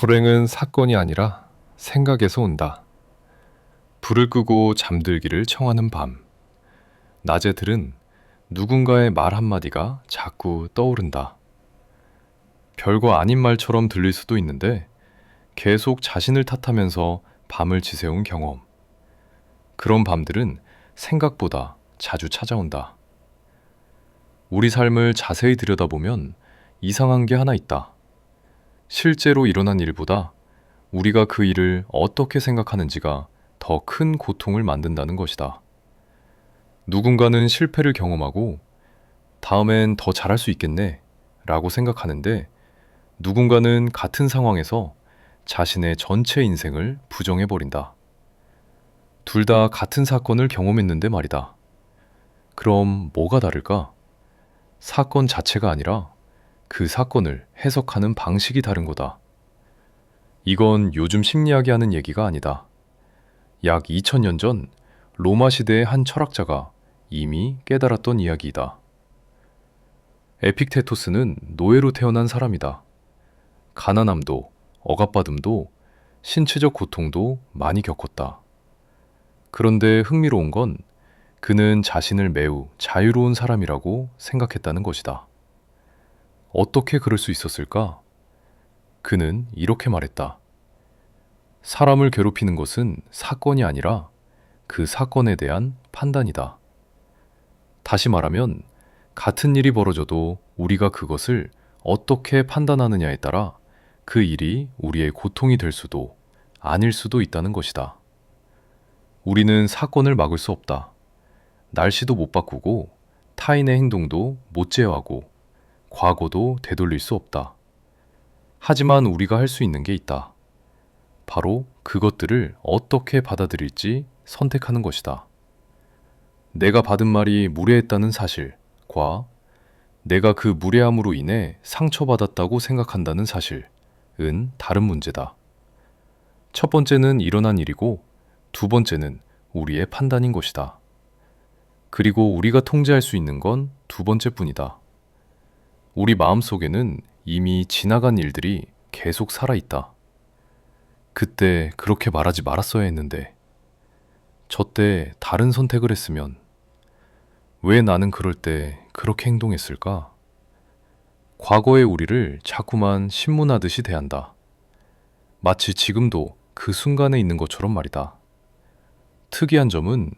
불행은 사건이 아니라 생각에서 온다. 불을 끄고 잠들기를 청하는 밤. 낮에 들은 누군가의 말 한마디가 자꾸 떠오른다. 별거 아닌 말처럼 들릴 수도 있는데 계속 자신을 탓하면서 밤을 지새운 경험. 그런 밤들은 생각보다 자주 찾아온다. 우리 삶을 자세히 들여다보면 이상한 게 하나 있다. 실제로 일어난 일보다 우리가 그 일을 어떻게 생각하는지가 더 큰 고통을 만든다는 것이다. 누군가는 실패를 경험하고 다음엔 더 잘할 수 있겠네 라고 생각하는데, 누군가는 같은 상황에서 자신의 전체 인생을 부정해버린다. 둘 다 같은 사건을 경험했는데 말이다. 그럼 뭐가 다를까? 사건 자체가 아니라 그 사건을 해석하는 방식이 다른 거다. 이건 요즘 심리학이 하는 얘기가 아니다. 약 2000년 전 로마 시대의 한 철학자가 이미 깨달았던 이야기이다. 에픽테토스는 노예로 태어난 사람이다. 가난함도 억압받음도 신체적 고통도 많이 겪었다. 그런데 흥미로운 건 그는 자신을 매우 자유로운 사람이라고 생각했다는 것이다. 어떻게 그럴 수 있었을까? 그는 이렇게 말했다. 사람을 괴롭히는 것은 사건이 아니라 그 사건에 대한 판단이다. 다시 말하면 같은 일이 벌어져도 우리가 그것을 어떻게 판단하느냐에 따라 그 일이 우리의 고통이 될 수도 아닐 수도 있다는 것이다. 우리는 사건을 막을 수 없다. 날씨도 못 바꾸고 타인의 행동도 못 제어하고 과거도 되돌릴 수 없다. 하지만 우리가 할 수 있는 게 있다. 바로 그것들을 어떻게 받아들일지 선택하는 것이다. 내가 받은 말이 무례했다는 사실과 내가 그 무례함으로 인해 상처받았다고 생각한다는 사실은 다른 문제다. 첫 번째는 일어난 일이고 두 번째는 우리의 판단인 것이다. 그리고 우리가 통제할 수 있는 건 두 번째뿐이다. 우리 마음속에는 이미 지나간 일들이 계속 살아있다. 그때 그렇게 말하지 말았어야 했는데, 저때 다른 선택을 했으면, 왜 나는 그럴 때 그렇게 행동했을까? 과거의 우리를 자꾸만 신문하듯이 대한다. 마치 지금도 그 순간에 있는 것처럼 말이다. 특이한 점은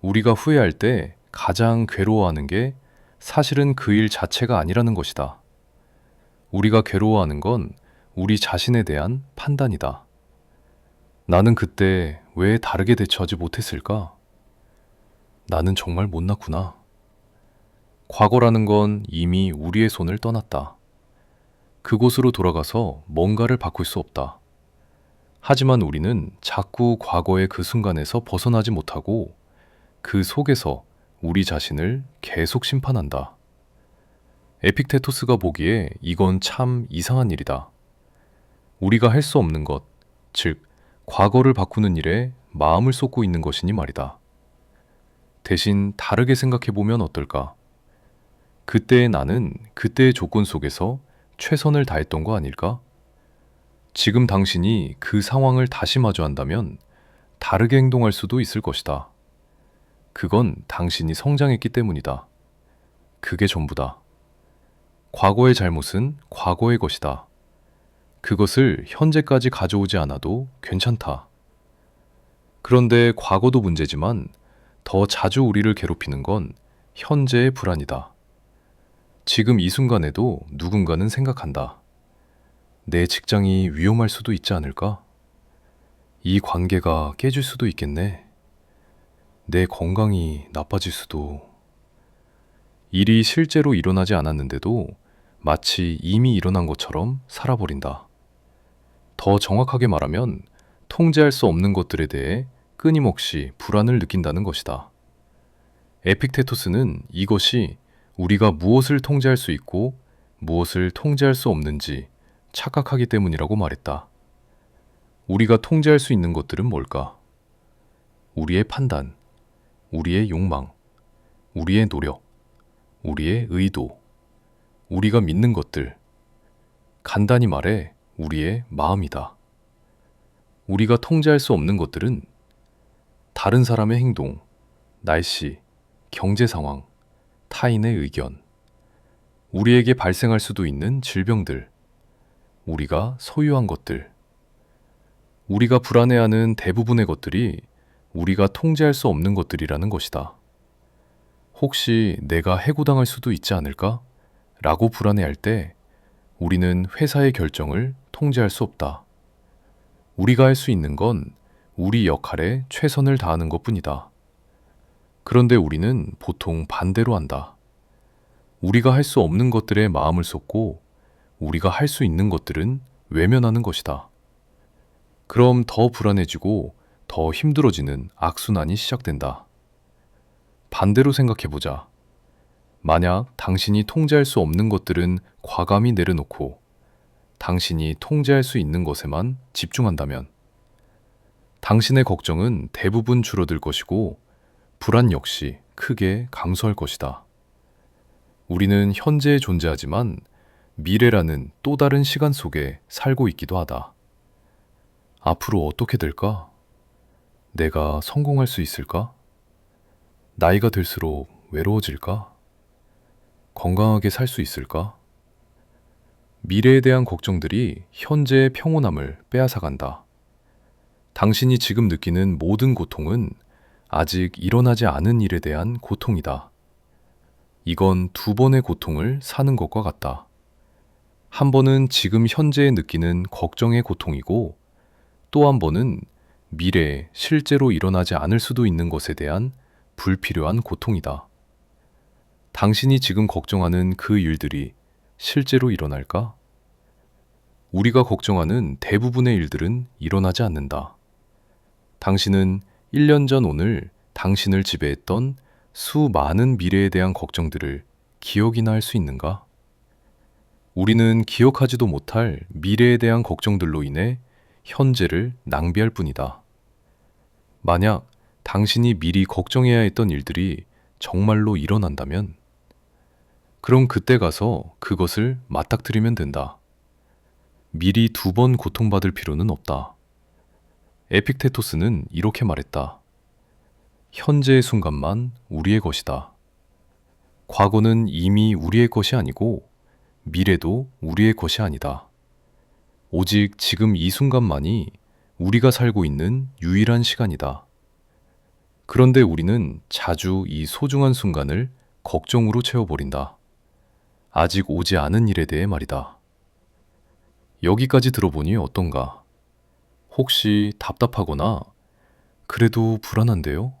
우리가 후회할 때 가장 괴로워하는 게 사실은 그 일 자체가 아니라는 것이다. 우리가 괴로워하는 건 우리 자신에 대한 판단이다. 나는 그때 왜 다르게 대처하지 못했을까? 나는 정말 못났구나. 과거라는 건 이미 우리의 손을 떠났다. 그곳으로 돌아가서 뭔가를 바꿀 수 없다. 하지만 우리는 자꾸 과거의 그 순간에서 벗어나지 못하고 그 속에서 우리 자신을 계속 심판한다. 에픽테토스가 보기에 이건 참 이상한 일이다. 우리가 할 수 없는 것, 즉 과거를 바꾸는 일에 마음을 쏟고 있는 것이니 말이다. 대신 다르게 생각해보면 어떨까? 그때의 나는 그때의 조건 속에서 최선을 다했던 거 아닐까? 지금 당신이 그 상황을 다시 마주한다면 다르게 행동할 수도 있을 것이다. 그건 당신이 성장했기 때문이다. 그게 전부다. 과거의 잘못은 과거의 것이다. 그것을 현재까지 가져오지 않아도 괜찮다. 그런데 과거도 문제지만 더 자주 우리를 괴롭히는 건 현재의 불안이다. 지금 이 순간에도 누군가는 생각한다. 내 직장이 위험할 수도 있지 않을까? 이 관계가 깨질 수도 있겠네. 내 건강이 나빠질 수도. 일이 실제로 일어나지 않았는데도 마치 이미 일어난 것처럼 살아버린다. 더 정확하게 말하면 통제할 수 없는 것들에 대해 끊임없이 불안을 느낀다는 것이다. 에픽테토스는 이것이 우리가 무엇을 통제할 수 있고 무엇을 통제할 수 없는지 착각하기 때문이라고 말했다. 우리가 통제할 수 있는 것들은 뭘까? 우리의 판단, 우리의 욕망, 우리의 노력, 우리의 의도, 우리가 믿는 것들. 간단히 말해 우리의 마음이다. 우리가 통제할 수 없는 것들은 다른 사람의 행동, 날씨, 경제 상황, 타인의 의견, 우리에게 발생할 수도 있는 질병들, 우리가 소유한 것들, 우리가 불안해하는 대부분의 것들이 우리가 통제할 수 없는 것들이라는 것이다. 혹시 내가 해고당할 수도 있지 않을까? 라고 불안해할 때 우리는 회사의 결정을 통제할 수 없다. 우리가 할 수 있는 건 우리 역할에 최선을 다하는 것뿐이다. 그런데 우리는 보통 반대로 한다. 우리가 할 수 없는 것들에 마음을 쏟고 우리가 할 수 있는 것들은 외면하는 것이다. 그럼 더 불안해지고 더 힘들어지는 악순환이 시작된다. 반대로 생각해보자. 만약 당신이 통제할 수 없는 것들은 과감히 내려놓고 당신이 통제할 수 있는 것에만 집중한다면 당신의 걱정은 대부분 줄어들 것이고 불안 역시 크게 감소할 것이다. 우리는 현재에 존재하지만 미래라는 또 다른 시간 속에 살고 있기도 하다. 앞으로 어떻게 될까? 내가 성공할 수 있을까? 나이가 들수록 외로워질까? 건강하게 살 수 있을까? 미래에 대한 걱정들이 현재의 평온함을 빼앗아간다. 당신이 지금 느끼는 모든 고통은 아직 일어나지 않은 일에 대한 고통이다. 이건 두 번의 고통을 사는 것과 같다. 한 번은 지금 현재에 느끼는 걱정의 고통이고 또 한 번은 미래에 실제로 일어나지 않을 수도 있는 것에 대한 불필요한 고통이다. 당신이 지금 걱정하는 그 일들이 실제로 일어날까? 우리가 걱정하는 대부분의 일들은 일어나지 않는다. 당신은 1년 전 오늘 당신을 지배했던 수많은 미래에 대한 걱정들을 기억이나 할 수 있는가? 우리는 기억하지도 못할 미래에 대한 걱정들로 인해 현재를 낭비할 뿐이다. 만약 당신이 미리 걱정해야 했던 일들이 정말로 일어난다면, 그럼 그때 가서 그것을 맞닥뜨리면 된다. 미리 두 번 고통받을 필요는 없다. 에픽테토스는 이렇게 말했다. 현재의 순간만 우리의 것이다. 과거는 이미 우리의 것이 아니고 미래도 우리의 것이 아니다. 오직 지금 이 순간만이 우리가 살고 있는 유일한 시간이다. 그런데 우리는 자주 이 소중한 순간을 걱정으로 채워버린다. 아직 오지 않은 일에 대해 말이다. 여기까지 들어보니 어떤가? 혹시 답답하거나 그래도 불안한데요?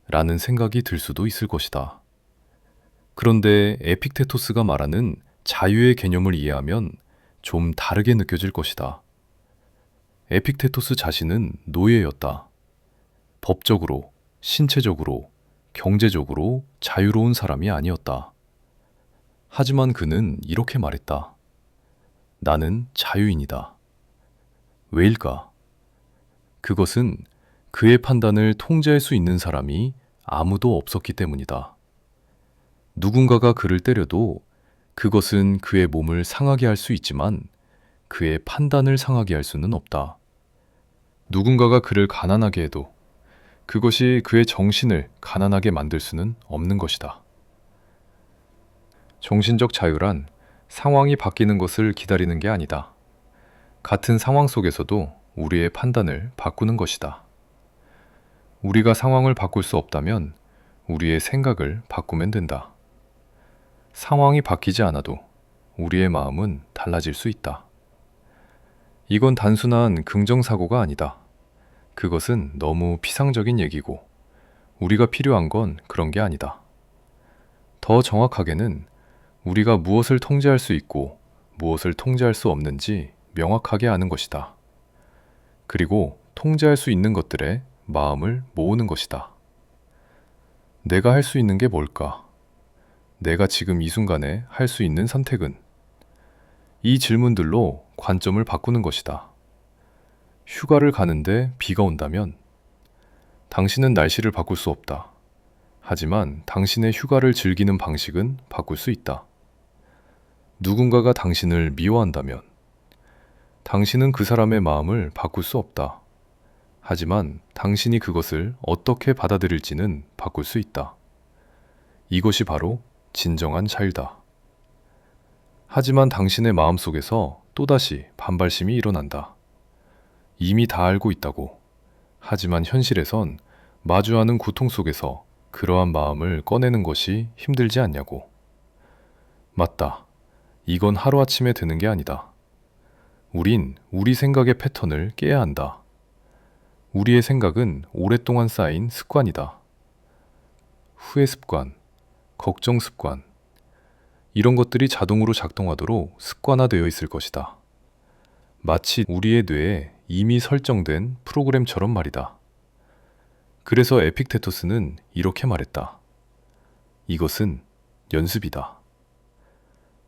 라는 생각이 들 수도 있을 것이다. 그런데 에픽테토스가 말하는 자유의 개념을 이해하면 좀 다르게 느껴질 것이다. 에픽테토스 자신은 노예였다. 법적으로, 신체적으로, 경제적으로 자유로운 사람이 아니었다. 하지만 그는 이렇게 말했다. 나는 자유인이다. 왜일까? 그것은 그의 판단을 통제할 수 있는 사람이 아무도 없었기 때문이다. 누군가가 그를 때려도 그것은 그의 몸을 상하게 할 수 있지만 그의 판단을 상하게 할 수는 없다. 누군가가 그를 가난하게 해도 그것이 그의 정신을 가난하게 만들 수는 없는 것이다. 정신적 자유란 상황이 바뀌는 것을 기다리는 게 아니다. 같은 상황 속에서도 우리의 판단을 바꾸는 것이다. 우리가 상황을 바꿀 수 없다면 우리의 생각을 바꾸면 된다. 상황이 바뀌지 않아도 우리의 마음은 달라질 수 있다. 이건 단순한 긍정사고가 아니다. 그것은 너무 피상적인 얘기고 우리가 필요한 건 그런 게 아니다. 더 정확하게는 우리가 무엇을 통제할 수 있고 무엇을 통제할 수 없는지 명확하게 아는 것이다. 그리고 통제할 수 있는 것들에 마음을 모으는 것이다. 내가 할 수 있는 게 뭘까? 내가 지금 이 순간에 할 수 있는 선택은? 이 질문들로 관점을 바꾸는 것이다. 휴가를 가는데 비가 온다면 당신은 날씨를 바꿀 수 없다. 하지만 당신의 휴가를 즐기는 방식은 바꿀 수 있다. 누군가가 당신을 미워한다면 당신은 그 사람의 마음을 바꿀 수 없다. 하지만 당신이 그것을 어떻게 받아들일지는 바꿀 수 있다. 이것이 바로 진정한 자유다. 하지만 당신의 마음속에서 또다시 반발심이 일어난다. 이미 다 알고 있다고. 하지만 현실에선 마주하는 고통 속에서 그러한 마음을 꺼내는 것이 힘들지 않냐고. 맞다. 이건 하루아침에 되는 게 아니다. 우린 우리 생각의 패턴을 깨야 한다. 우리의 생각은 오랫동안 쌓인 습관이다. 후회 습관, 걱정 습관, 이런 것들이 자동으로 작동하도록 습관화되어 있을 것이다. 마치 우리의 뇌에 이미 설정된 프로그램처럼 말이다. 그래서 에픽테토스는 이렇게 말했다. 이것은 연습이다.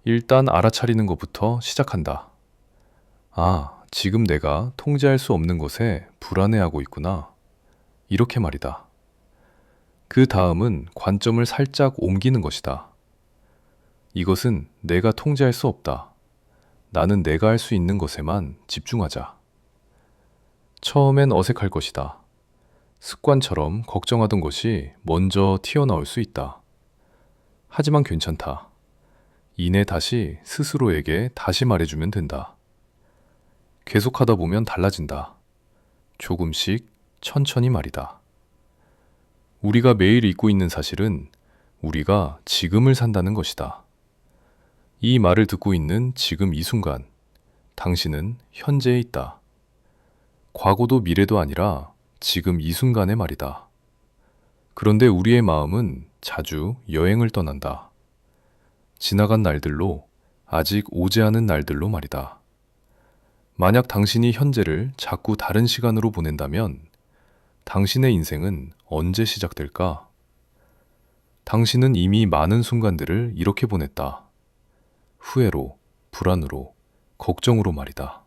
일단 알아차리는 것부터 시작한다. 아, 지금 내가 통제할 수 없는 것에 불안해하고 있구나. 이렇게 말이다. 그 다음은 관점을 살짝 옮기는 것이다. 이것은 내가 통제할 수 없다. 나는 내가 할 수 있는 것에만 집중하자. 처음엔 어색할 것이다. 습관처럼 걱정하던 것이 먼저 튀어나올 수 있다. 하지만 괜찮다. 이내 다시 스스로에게 다시 말해주면 된다. 계속하다 보면 달라진다. 조금씩 천천히 말이다. 우리가 매일 잊고 있는 사실은 우리가 지금을 산다는 것이다. 이 말을 듣고 있는 지금 이 순간, 당신은 현재에 있다. 과거도 미래도 아니라 지금 이 순간의 말이다. 그런데 우리의 마음은 자주 여행을 떠난다. 지나간 날들로, 아직 오지 않은 날들로 말이다. 만약 당신이 현재를 자꾸 다른 시간으로 보낸다면 당신의 인생은 언제 시작될까? 당신은 이미 많은 순간들을 이렇게 보냈다. 후회로, 불안으로, 걱정으로 말이다.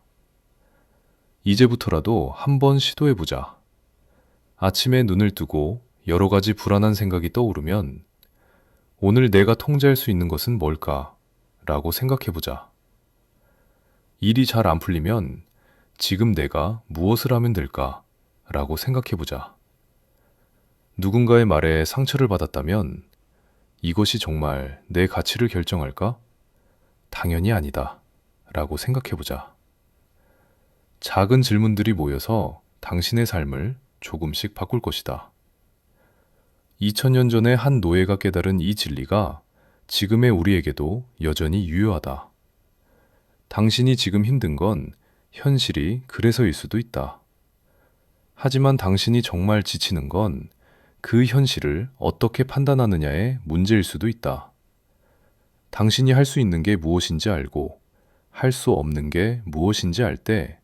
이제부터라도 한번 시도해보자. 아침에 눈을 뜨고 여러 가지 불안한 생각이 떠오르면 오늘 내가 통제할 수 있는 것은 뭘까? 라고 생각해보자. 일이 잘 안 풀리면 지금 내가 무엇을 하면 될까? 라고 생각해보자. 누군가의 말에 상처를 받았다면 이것이 정말 내 가치를 결정할까? 당연히 아니다. 라고 생각해보자. 작은 질문들이 모여서 당신의 삶을 조금씩 바꿀 것이다. 2000년 전에 한 노예가 깨달은 이 진리가 지금의 우리에게도 여전히 유효하다. 당신이 지금 힘든 건 현실이 그래서일 수도 있다. 하지만 당신이 정말 지치는 건 그 현실을 어떻게 판단하느냐의 문제일 수도 있다. 당신이 할 수 있는 게 무엇인지 알고 할 수 없는 게 무엇인지 알 때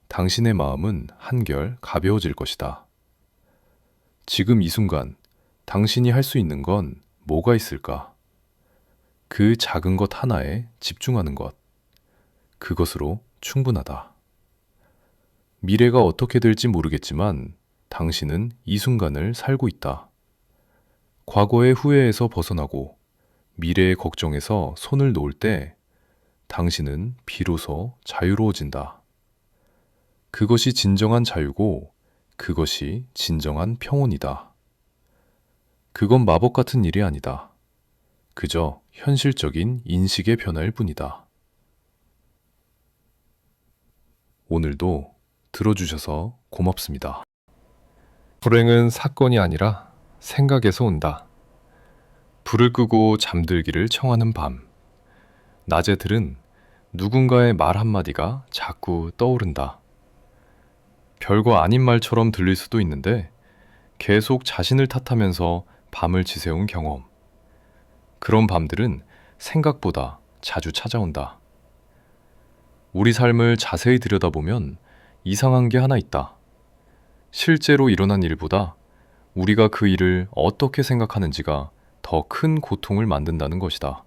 당신의 마음은 한결 가벼워질 것이다. 지금 이 순간 당신이 할 수 있는 건 뭐가 있을까? 그 작은 것 하나에 집중하는 것. 그것으로 충분하다. 미래가 어떻게 될지 모르겠지만 당신은 이 순간을 살고 있다. 과거의 후회에서 벗어나고 미래의 걱정에서 손을 놓을 때 당신은 비로소 자유로워진다. 그것이 진정한 자유고 그것이 진정한 평온이다. 그건 마법 같은 일이 아니다. 그저 현실적인 인식의 변화일 뿐이다. 오늘도 들어주셔서 고맙습니다. 불행은 사건이 아니라 생각에서 온다. 불을 끄고 잠들기를 청하는 밤. 낮에 들은 누군가의 말 한마디가 자꾸 떠오른다. 별거 아닌 말처럼 들릴 수도 있는데 계속 자신을 탓하면서 밤을 지새운 경험. 그런 밤들은 생각보다 자주 찾아온다. 우리 삶을 자세히 들여다보면 이상한 게 하나 있다. 실제로 일어난 일보다 우리가 그 일을 어떻게 생각하는지가 더 큰 고통을 만든다는 것이다.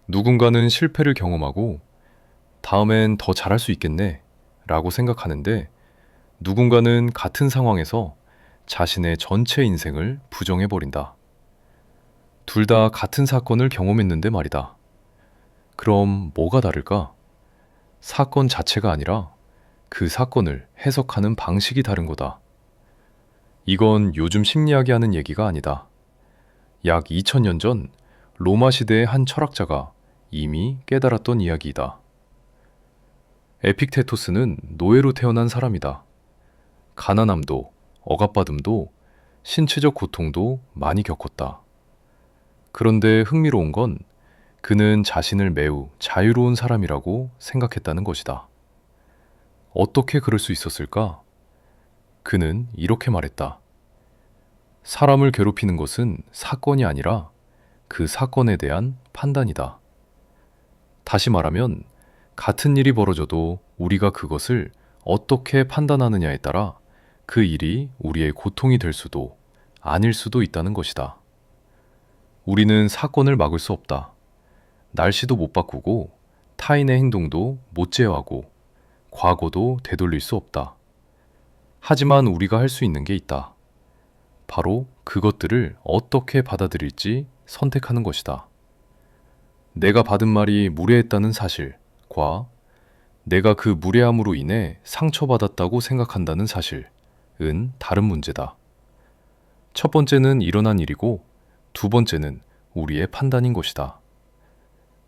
누군가는 실패를 경험하고 다음엔 더 잘할 수 있겠네 라고 생각하는데 누군가는 같은 상황에서 자신의 전체 인생을 부정해버린다. 둘 다 같은 사건을 경험했는데 말이다. 그럼 뭐가 다를까? 사건 자체가 아니라 그 사건을 해석하는 방식이 다른 거다. 이건 요즘 심리학이 하는 얘기가 아니다. 약 2000년 전 로마 시대의 한 철학자가 이미 깨달았던 이야기이다. 에픽테토스는 노예로 태어난 사람이다. 가난함도 억압받음도 신체적 고통도 많이 겪었다. 그런데 흥미로운 건 그는 자신을 매우 자유로운 사람이라고 생각했다는 것이다. 어떻게 그럴 수 있었을까? 그는 이렇게 말했다. 사람을 괴롭히는 것은 사건이 아니라 그 사건에 대한 판단이다. 다시 말하면 같은 일이 벌어져도 우리가 그것을 어떻게 판단하느냐에 따라 그 일이 우리의 고통이 될 수도 아닐 수도 있다는 것이다. 우리는 사건을 막을 수 없다. 날씨도 못 바꾸고 타인의 행동도 못 제어하고 과거도 되돌릴 수 없다. 하지만 우리가 할 수 있는 게 있다. 바로 그것들을 어떻게 받아들일지 선택하는 것이다. 내가 받은 말이 무례했다는 사실과 내가 그 무례함으로 인해 상처받았다고 생각한다는 사실은 다른 문제다. 첫 번째는 일어난 일이고 두 번째는 우리의 판단인 것이다.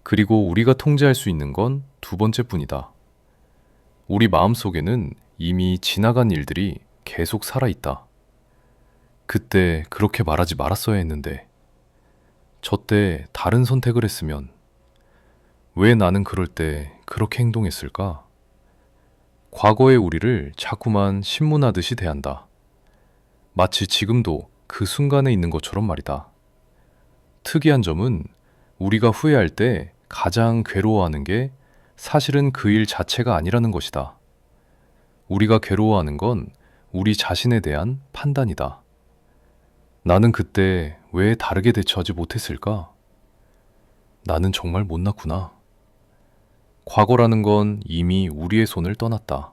그리고 우리가 통제할 수 있는 건 두 번째뿐이다. 우리 마음속에는 이미 지나간 일들이 계속 살아있다. 그때 그렇게 말하지 말았어야 했는데, 저때 다른 선택을 했으면, 왜 나는 그럴 때 그렇게 행동했을까? 과거의 우리를 자꾸만 신문하듯이 대한다. 마치 지금도 그 순간에 있는 것처럼 말이다. 특이한 점은 우리가 후회할 때 가장 괴로워하는 게 사실은 그 일 자체가 아니라는 것이다. 우리가 괴로워하는 건 우리 자신에 대한 판단이다. 나는 그때 왜 다르게 대처하지 못했을까? 나는 정말 못났구나. 과거라는 건 이미 우리의 손을 떠났다.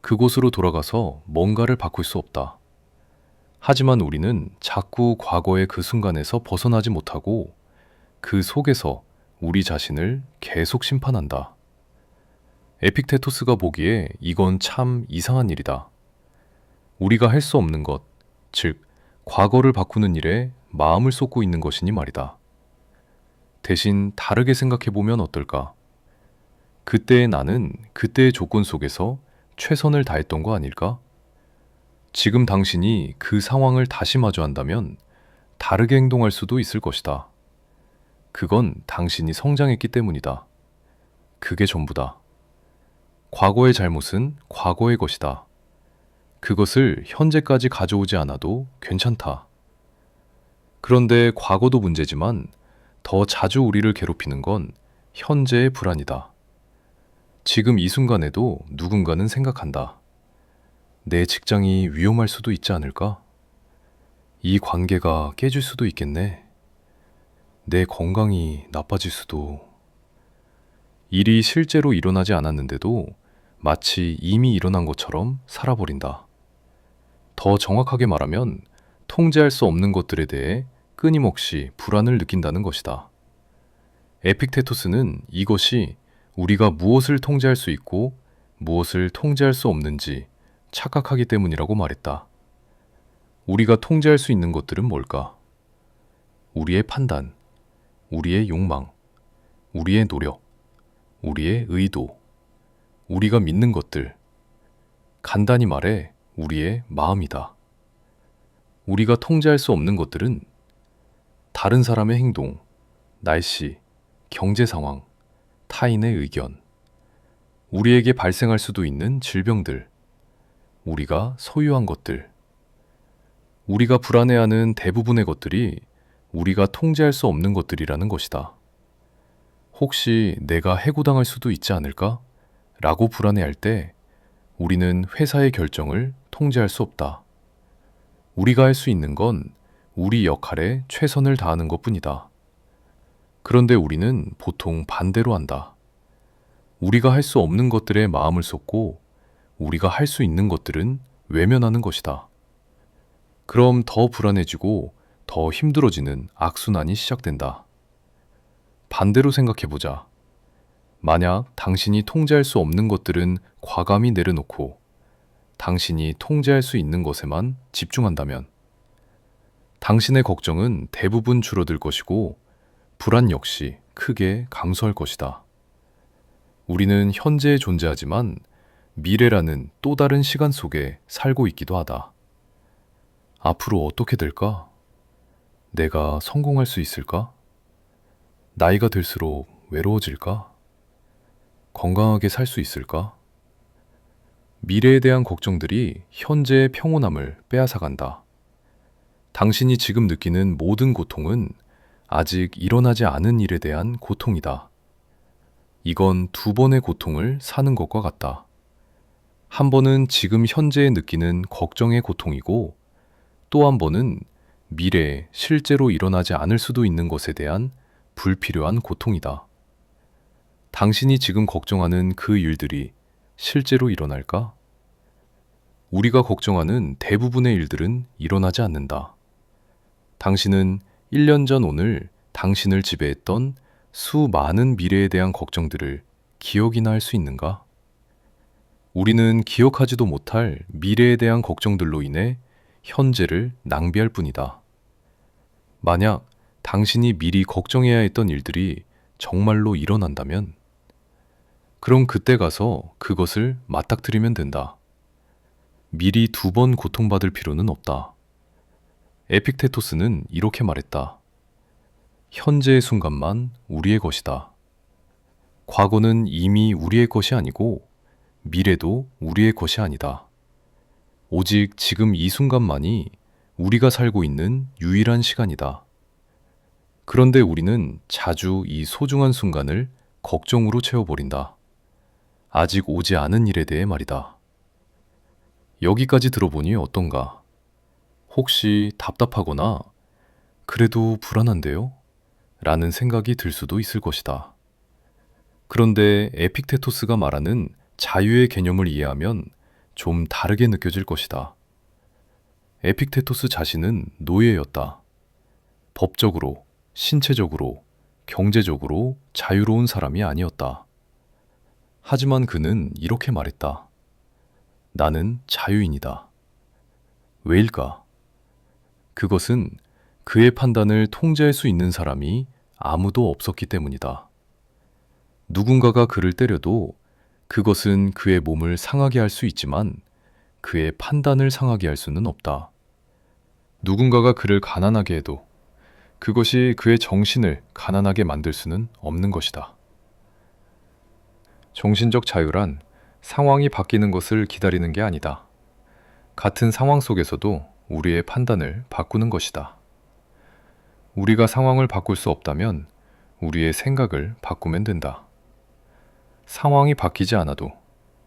그곳으로 돌아가서 뭔가를 바꿀 수 없다. 하지만 우리는 자꾸 과거의 그 순간에서 벗어나지 못하고 그 속에서 우리 자신을 계속 심판한다. 에픽테토스가 보기에 이건 참 이상한 일이다. 우리가 할 수 없는 것, 즉 과거를 바꾸는 일에 마음을 쏟고 있는 것이니 말이다. 대신 다르게 생각해보면 어떨까? 그때의 나는 그때의 조건 속에서 최선을 다했던 거 아닐까? 지금 당신이 그 상황을 다시 마주한다면 다르게 행동할 수도 있을 것이다. 그건 당신이 성장했기 때문이다. 그게 전부다. 과거의 잘못은 과거의 것이다. 그것을 현재까지 가져오지 않아도 괜찮다. 그런데 과거도 문제지만 더 자주 우리를 괴롭히는 건 현재의 불안이다. 지금 이 순간에도 누군가는 생각한다. 내 직장이 위험할 수도 있지 않을까? 이 관계가 깨질 수도 있겠네. 내 건강이 나빠질 수도. 일이 실제로 일어나지 않았는데도 마치 이미 일어난 것처럼 살아버린다. 더 정확하게 말하면 통제할 수 없는 것들에 대해 끊임없이 불안을 느낀다는 것이다. 에픽테토스는 이것이 우리가 무엇을 통제할 수 있고 무엇을 통제할 수 없는지 착각하기 때문이라고 말했다. 우리가 통제할 수 있는 것들은 뭘까? 우리의 판단, 우리의 욕망, 우리의 노력, 우리의 의도, 우리가 믿는 것들, 간단히 말해 우리의 마음이다. 우리가 통제할 수 없는 것들은 다른 사람의 행동, 날씨, 경제 상황, 타인의 의견, 우리에게 발생할 수도 있는 질병들, 우리가 소유한 것들, 우리가 불안해하는 대부분의 것들이 우리가 통제할 수 없는 것들이라는 것이다. 혹시 내가 해고당할 수도 있지 않을까? 라고 불안해할 때 우리는 회사의 결정을 통제할 수 없다. 우리가 할 수 있는 건 우리 역할에 최선을 다하는 것뿐이다. 그런데 우리는 보통 반대로 한다. 우리가 할 수 없는 것들에 마음을 쏟고 우리가 할 수 있는 것들은 외면하는 것이다. 그럼 더 불안해지고 더 힘들어지는 악순환이 시작된다. 반대로 생각해보자. 만약 당신이 통제할 수 없는 것들은 과감히 내려놓고 당신이 통제할 수 있는 것에만 집중한다면 당신의 걱정은 대부분 줄어들 것이고 불안 역시 크게 감소할 것이다. 우리는 현재에 존재하지만 미래라는 또 다른 시간 속에 살고 있기도 하다. 앞으로 어떻게 될까? 내가 성공할 수 있을까? 나이가 들수록 외로워질까? 건강하게 살 수 있을까? 미래에 대한 걱정들이 현재의 평온함을 빼앗아간다. 당신이 지금 느끼는 모든 고통은 아직 일어나지 않은 일에 대한 고통이다. 이건 두 번의 고통을 사는 것과 같다. 한 번은 지금 현재에 느끼는 걱정의 고통이고 또 한 번은 미래에 실제로 일어나지 않을 수도 있는 것에 대한 불필요한 고통이다. 당신이 지금 걱정하는 그 일들이 실제로 일어날까? 우리가 걱정하는 대부분의 일들은 일어나지 않는다. 당신은 1년 전 오늘 당신을 지배했던 수많은 미래에 대한 걱정들을 기억이나 할 수 있는가? 우리는 기억하지도 못할 미래에 대한 걱정들로 인해 현재를 낭비할 뿐이다. 만약 당신이 미리 걱정해야 했던 일들이 정말로 일어난다면, 그럼 그때 가서 그것을 맞닥뜨리면 된다. 미리 두 번 고통받을 필요는 없다. 에픽테토스는 이렇게 말했다. 현재의 순간만 우리의 것이다. 과거는 이미 우리의 것이 아니고 미래도 우리의 것이 아니다. 오직 지금 이 순간만이 우리가 살고 있는 유일한 시간이다. 그런데 우리는 자주 이 소중한 순간을 걱정으로 채워버린다. 아직 오지 않은 일에 대해 말이다. 여기까지 들어보니 어떤가? 혹시 답답하거나 그래도 불안한데요? 라는 생각이 들 수도 있을 것이다. 그런데 에픽테토스가 말하는 자유의 개념을 이해하면 좀 다르게 느껴질 것이다. 에픽테토스 자신은 노예였다. 법적으로, 신체적으로, 경제적으로 자유로운 사람이 아니었다. 하지만 그는 이렇게 말했다. 나는 자유인이다. 왜일까? 그것은 그의 판단을 통제할 수 있는 사람이 아무도 없었기 때문이다. 누군가가 그를 때려도 그것은 그의 몸을 상하게 할 수 있지만 그의 판단을 상하게 할 수는 없다. 누군가가 그를 가난하게 해도 그것이 그의 정신을 가난하게 만들 수는 없는 것이다. 정신적 자유란 상황이 바뀌는 것을 기다리는 게 아니다. 같은 상황 속에서도 우리의 판단을 바꾸는 것이다. 우리가 상황을 바꿀 수 없다면 우리의 생각을 바꾸면 된다. 상황이 바뀌지 않아도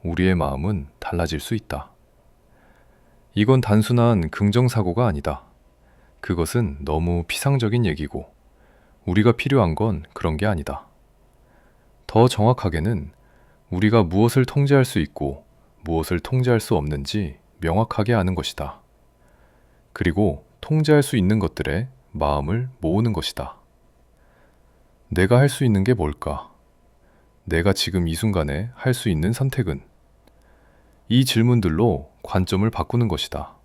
우리의 마음은 달라질 수 있다. 이건 단순한 긍정사고가 아니다. 그것은 너무 피상적인 얘기고 우리가 필요한 건 그런 게 아니다. 더 정확하게는 우리가 무엇을 통제할 수 있고 무엇을 통제할 수 없는지 명확하게 아는 것이다. 그리고 통제할 수 있는 것들에 마음을 모으는 것이다. 내가 할 수 있는 게 뭘까? 내가 지금 이 순간에 할 수 있는 선택은? 이 질문들로 관점을 바꾸는 것이다.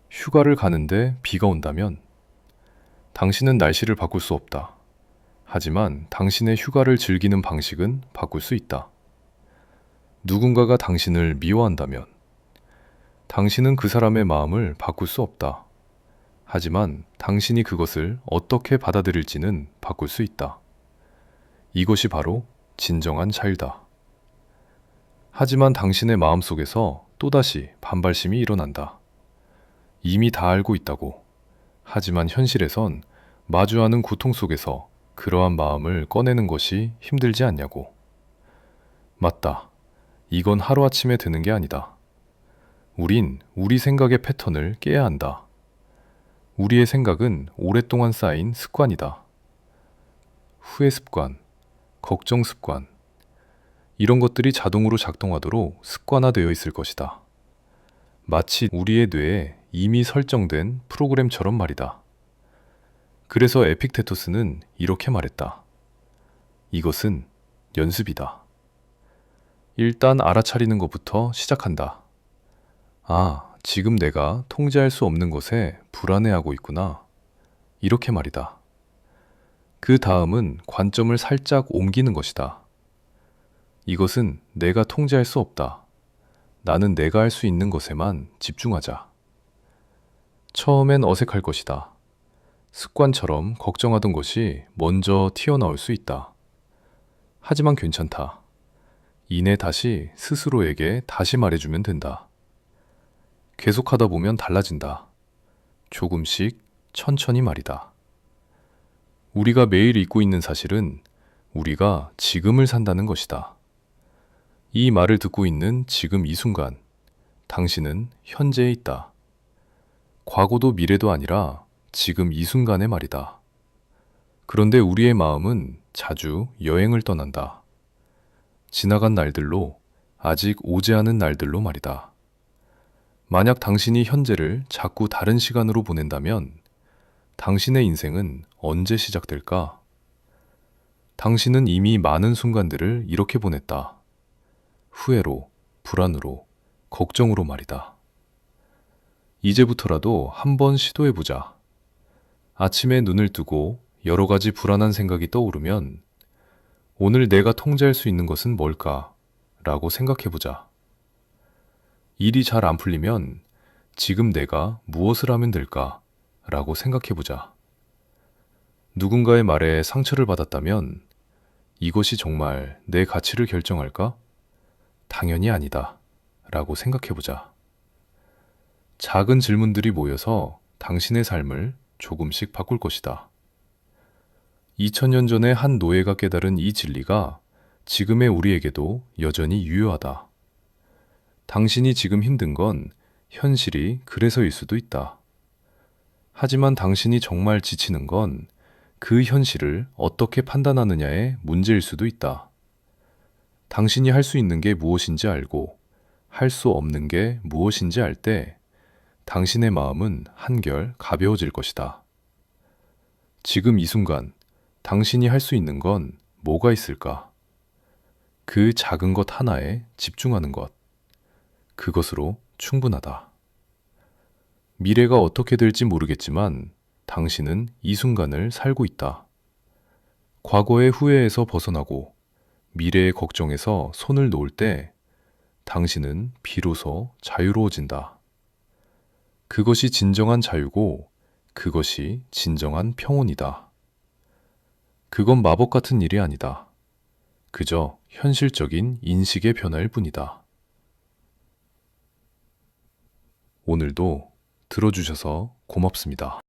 휴가를 가는데 비가 온다면 당신은 날씨를 바꿀 수 없다. 하지만 당신의 휴가를 즐기는 방식은 바꿀 수 있다. 누군가가 당신을 미워한다면 당신은 그 사람의 마음을 바꿀 수 없다. 하지만 당신이 그것을 어떻게 받아들일지는 바꿀 수 있다. 이것이 바로 진정한 자유다. 하지만 당신의 마음속에서 또다시 반발심이 일어난다. 이미 다 알고 있다고. 하지만 현실에선 마주하는 고통 속에서 그러한 마음을 꺼내는 것이 힘들지 않냐고. 맞다. 이건 하루아침에 되는 게 아니다. 우린 우리 생각의 패턴을 깨야 한다. 우리의 생각은 오랫동안 쌓인 습관이다. 후회 습관, 걱정 습관, 이런 것들이 자동으로 작동하도록 습관화되어 있을 것이다. 마치 우리의 뇌에 이미 설정된 프로그램처럼 말이다. 그래서 에픽테토스는 이렇게 말했다. 이것은 연습이다. 일단 알아차리는 것부터 시작한다. 아, 지금 내가 통제할 수 없는 것에 불안해하고 있구나. 이렇게 말이다. 그 다음은 관점을 살짝 옮기는 것이다. 이것은 내가 통제할 수 없다. 나는 내가 할 수 있는 것에만 집중하자. 처음엔 어색할 것이다. 습관처럼 걱정하던 것이 먼저 튀어나올 수 있다. 하지만 괜찮다. 이내 다시 스스로에게 다시 말해주면 된다. 계속하다 보면 달라진다. 조금씩 천천히 말이다. 우리가 매일 잊고 있는 사실은 우리가 지금을 산다는 것이다. 이 말을 듣고 있는 지금 이 순간, 당신은 현재에 있다. 과거도 미래도 아니라 지금 이 순간의 말이다. 그런데 우리의 마음은 자주 여행을 떠난다. 지나간 날들로, 아직 오지 않은 날들로 말이다. 만약 당신이 현재를 자꾸 다른 시간으로 보낸다면 당신의 인생은 언제 시작될까? 당신은 이미 많은 순간들을 이렇게 보냈다. 후회로, 불안으로, 걱정으로 말이다. 이제부터라도 한번 시도해보자. 아침에 눈을 뜨고 여러 가지 불안한 생각이 떠오르면 오늘 내가 통제할 수 있는 것은 뭘까? 라고 생각해보자. 일이 잘 안 풀리면 지금 내가 무엇을 하면 될까? 라고 생각해보자. 누군가의 말에 상처를 받았다면 이것이 정말 내 가치를 결정할까? 당연히 아니다. 라고 생각해보자. 작은 질문들이 모여서 당신의 삶을 조금씩 바꿀 것이다. 2000년 전에 한 노예가 깨달은 이 진리가 지금의 우리에게도 여전히 유효하다. 당신이 지금 힘든 건 현실이 그래서일 수도 있다. 하지만 당신이 정말 지치는 건 그 현실을 어떻게 판단하느냐의 문제일 수도 있다. 당신이 할 수 있는 게 무엇인지 알고 할 수 없는 게 무엇인지 알 때 당신의 마음은 한결 가벼워질 것이다. 지금 이 순간 당신이 할 수 있는 건 뭐가 있을까? 그 작은 것 하나에 집중하는 것. 그것으로 충분하다. 미래가 어떻게 될지 모르겠지만 당신은 이 순간을 살고 있다. 과거의 후회에서 벗어나고 미래의 걱정에서 손을 놓을 때 당신은 비로소 자유로워진다. 그것이 진정한 자유고 그것이 진정한 평온이다. 그건 마법 같은 일이 아니다. 그저 현실적인 인식의 변화일 뿐이다. 오늘도 들어주셔서 고맙습니다.